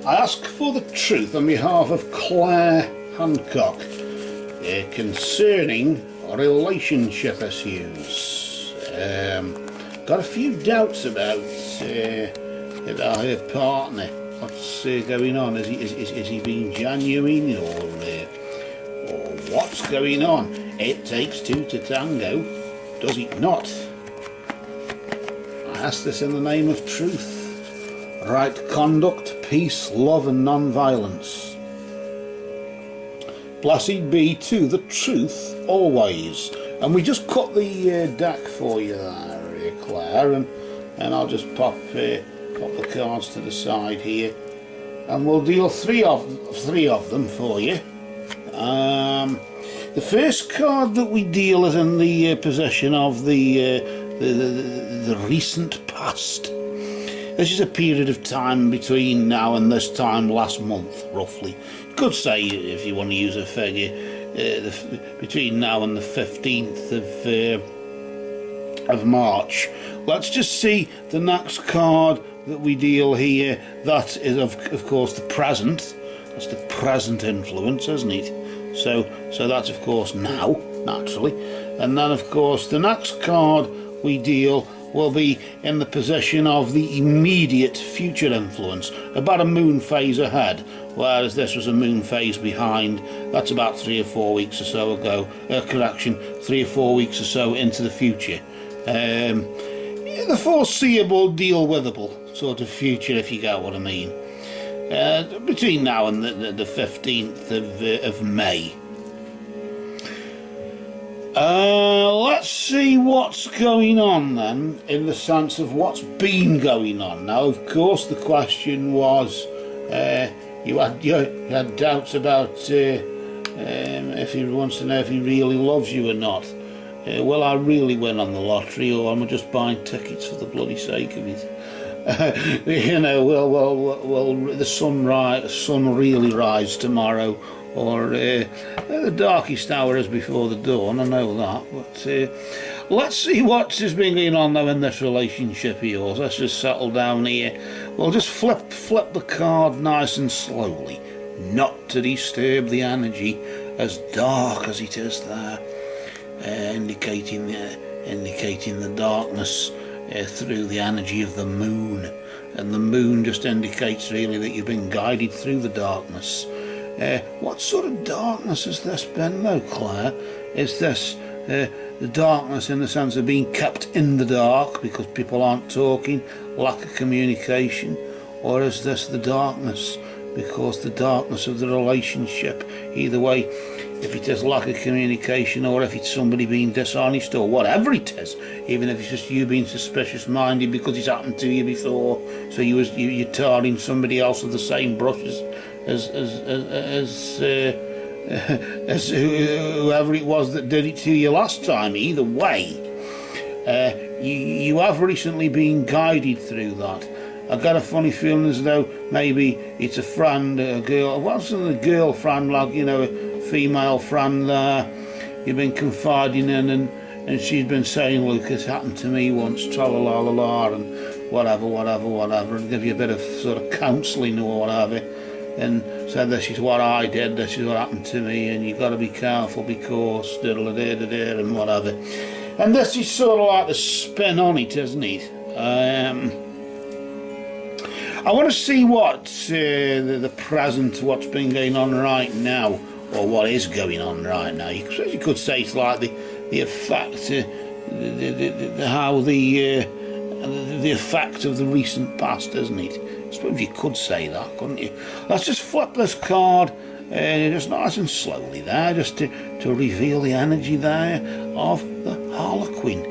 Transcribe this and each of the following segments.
I ask for the truth on behalf of Claire Hancock concerning relationship issues. Got a few doubts about her partner. What's going on? Is he being genuine, or what's going on? It takes two to tango, does it not? I ask this in the name of truth. Right conduct, peace, love and non-violence. Blessed be to the truth always. And we just cut the deck for you there, Claire, and I'll just pop the cards to the side here, and we'll deal three of them for you. The first card that we deal is in the possession of the recent past. This is a period of time between now and this time last month, roughly. You could say, if you want to use a figure, between now and the 15th of March. Let's just see the next card that we deal here. That is, of course, the present. That's the present influence, isn't it? So that's, of course, now, naturally. And then, of course, the next card we deal will be in the possession of the immediate future influence, about a moon phase ahead, whereas this was a moon phase behind. That's about 3 or 4 weeks or so ago. 3 or 4 weeks or so into the future. The foreseeable, deal-withable sort of future, if you get what I mean. Between now and the 15th of May. Let's see what's going on then, in the sense of what's been going on. Now, of course, the question was, you had doubts about if he wants to know if he really loves you or not. Will I really win on the lottery, or am I just buying tickets for the bloody sake of it? You know, will the sun really rise tomorrow? Or the darkest hour is before the dawn, I know that. But let's see what has been going on now in this relationship of yours. Let's just settle down here. We'll just flip the card nice and slowly, not to disturb the energy, as dark as it is there, indicating the darkness through the energy of the moon. And the moon just indicates really that you've been guided through the darkness. What sort of darkness has this been though, Claire? Is this the darkness in the sense of being kept in the dark because people aren't talking, lack of communication? Or is this the darkness because the darkness of the relationship? Either way, if it is lack of communication, or if it's somebody being dishonest, or whatever it is, even if it's just you being suspicious minded because it's happened to you before, so you're tarring somebody else with the same brushes as whoever it was that did it to you last time. Either way, you have recently been guided through that. I got a funny feeling as though maybe it's a friend, a girl, what's a girlfriend, like, you know, a female friend there you've been confiding in, and she's been saying, look, it's happened to me once, tra-la-la-la-la, and whatever, and give you a bit of sort of counselling or whatever, and said, this is what I did, this is what happened to me, and you've got to be careful because diddle-a-da-da-da and whatever. And this is sort of like the spin on it, isn't it? I want to see what the present, what's been going on right now, or what is going on right now. You could say it's like the effect, how the effect of the recent past, isn't it? I suppose you could say that, couldn't you? Let's just flip this card just nice and slowly there, just to reveal the energy there of the Harlequin.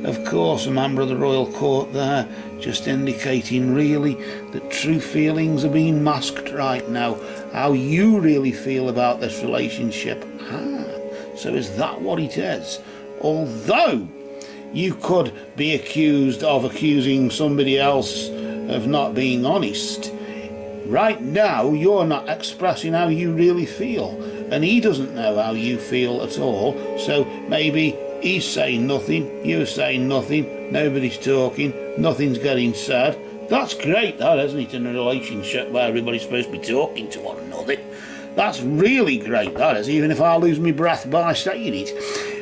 Of course, a member of the royal court there, just indicating really that true feelings are being masked right now. How you really feel about this relationship. So is that what it is? Although you could be accusing somebody else of not being honest, right now you're not expressing how you really feel, and he doesn't know how you feel at all. So maybe he's saying nothing, you're saying nothing, nobody's talking, nothing's getting said. That's great, that, isn't it, in a relationship where everybody's supposed to be talking to one another. That's really great, that is, even if I lose my breath by saying it.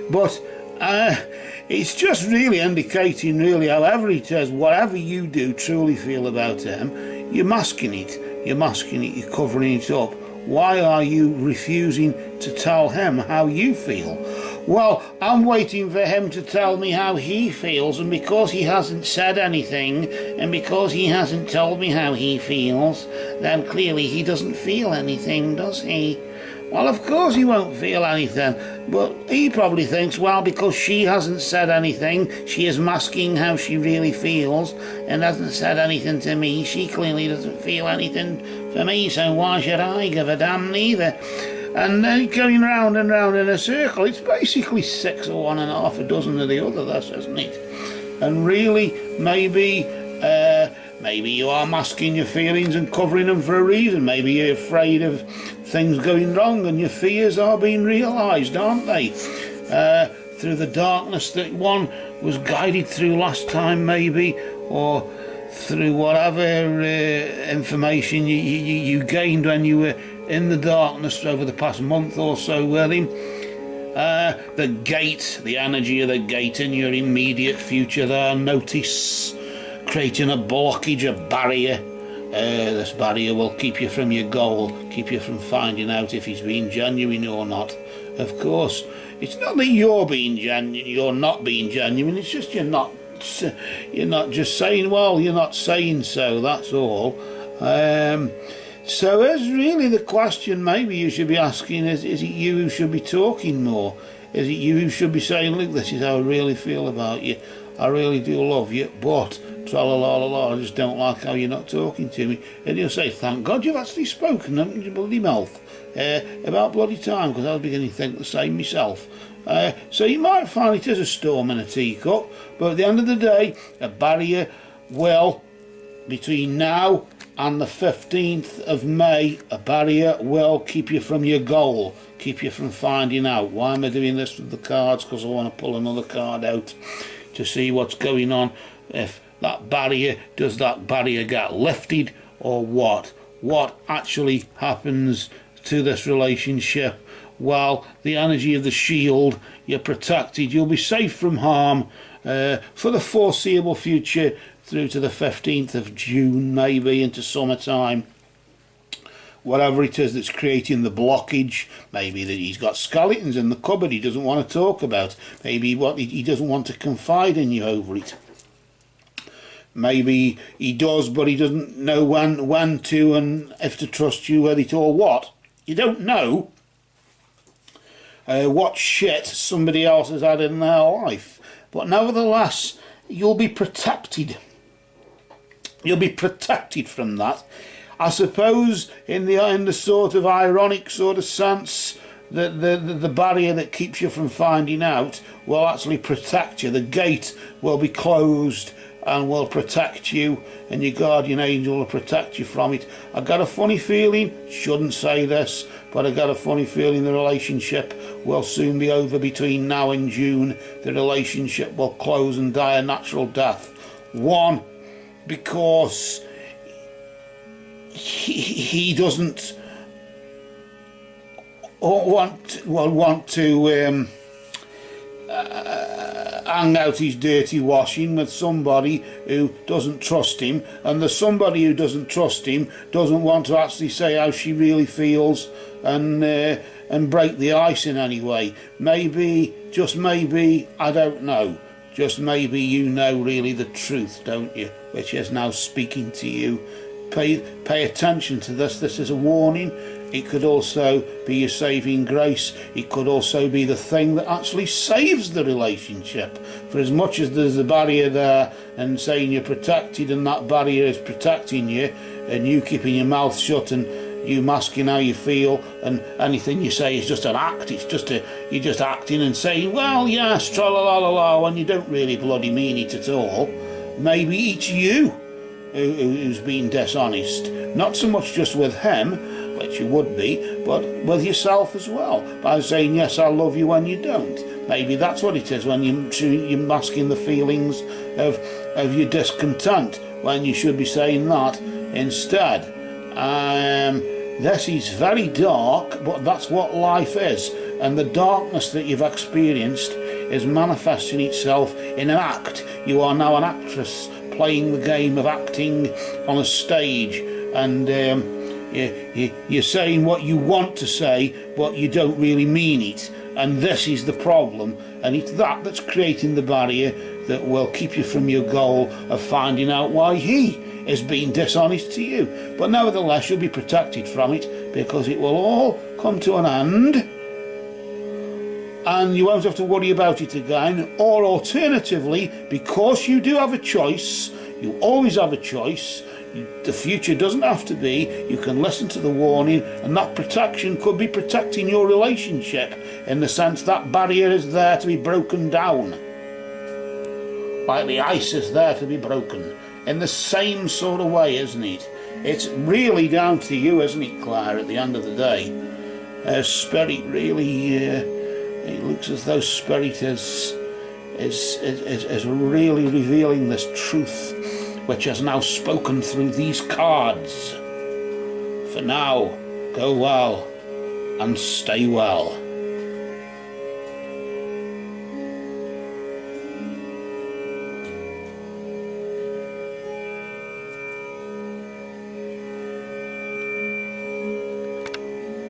But it's just really indicating, really, however it is, whatever you do truly feel about him, you're masking it. You're masking it, you're covering it up. Why are you refusing to tell him how you feel? Well, I'm waiting for him to tell me how he feels, and because he hasn't said anything, and because he hasn't told me how he feels, then clearly he doesn't feel anything, does he? Well, of course he won't feel anything, but he probably thinks, well, because she hasn't said anything, she is masking how she really feels, and hasn't said anything to me, she clearly doesn't feel anything for me, so why should I give a damn neither? And then going round and round in a circle. It's basically 6 of one and half a dozen of the other, this, isn't it? And really, maybe you are masking your feelings and covering them for a reason. Maybe you're afraid of things going wrong, and your fears are being realised, aren't they? Through the darkness that one was guided through last time, maybe, or through whatever information you gained when you were in the darkness over the past month or so with him. The gate, the energy of the gate in your immediate future there, notice, creating a blockage, a barrier. This barrier will keep you from your goal, keep you from finding out if he's being genuine or not. Of course, it's not that you're being genuine, you're not being genuine, it's just you're not just saying, well, you're not saying so, that's all. So is really the question maybe you should be asking, is it you who should be talking more? Is it you who should be saying, look, this is how I really feel about you, I really do love you, but tra-la-la-la-la, I just don't like how you're not talking to me. And you'll say, thank God you've actually spoken, haven't you, your bloody mouth, about bloody time, because I was beginning to think the same myself. So you might find it is a storm in a teacup, but at the end of the day, a barrier will, between now and the 15th of May, a barrier will keep you from your goal, keep you from finding out. Why am I doing this with the cards? Because I want to pull another card out to see what's going on. If that barrier, does that barrier get lifted, or what? What actually happens to this relationship? Well, the energy of the shield, you're protected, you'll be safe from harm for the foreseeable future, through to the 15th of June, maybe into summertime. Whatever it is that's creating the blockage, maybe that he's got skeletons in the cupboard he doesn't want to talk about, maybe he doesn't want to confide in you over it. Maybe he does, but he doesn't know when to and if to trust you with it or what. You don't know what shit somebody else has had in their life, but nevertheless, you'll be protected. You'll be protected from that. I suppose in the sort of ironic sort of sense that the barrier that keeps you from finding out will actually protect you. The gate will be closed and will protect you, and your guardian angel will protect you from it. I got a funny feeling, shouldn't say this, but I got a funny feeling the relationship will soon be over. Between now and June, the relationship will close and die a natural death. One, because he doesn't want to hang out his dirty washing with somebody who doesn't trust him, and the somebody who doesn't trust him doesn't want to actually say how she really feels and break the ice in any way. Maybe, just maybe, I don't know, just maybe you know really the truth, don't you, which is now speaking to you. Pay attention to this. This is a warning. It could also be your saving grace. It could also be the thing that actually saves the relationship. For as much as there's a barrier there and saying you're protected and that barrier is protecting you, and you keeping your mouth shut and you masking how you feel, and anything you say is just an act. It's just you're just acting and saying, well, yes, tra-la-la-la-la, when you don't really bloody mean it at all. Maybe it's you who's been dishonest, not so much just with him, which you would be, but with yourself as well, by saying yes I love you when you don't. Maybe that's what it is when you're masking the feelings of your discontent, when you should be saying that instead. This is very dark, but that's what life is, and the darkness that you've experienced is manifesting itself in an act. You are now an actress playing the game of acting on a stage, and you're saying what you want to say, but you don't really mean it, and this is the problem, and it's that that's creating the barrier that will keep you from your goal of finding out why he is being dishonest to you. But nevertheless, you'll be protected from it, because it will all come to an end, and you won't have to worry about it again. Or alternatively, because you do have a choice, you always have a choice, the future doesn't have to be, you can listen to the warning, and that protection could be protecting your relationship, in the sense that barrier is there to be broken down, like the ice is there to be broken, in the same sort of way, isn't it? It's really down to you, isn't it, Claire, at the end of the day? Spirit really, it looks as though Spirit is really revealing this truth, which has now spoken through these cards. For now, go well and stay well.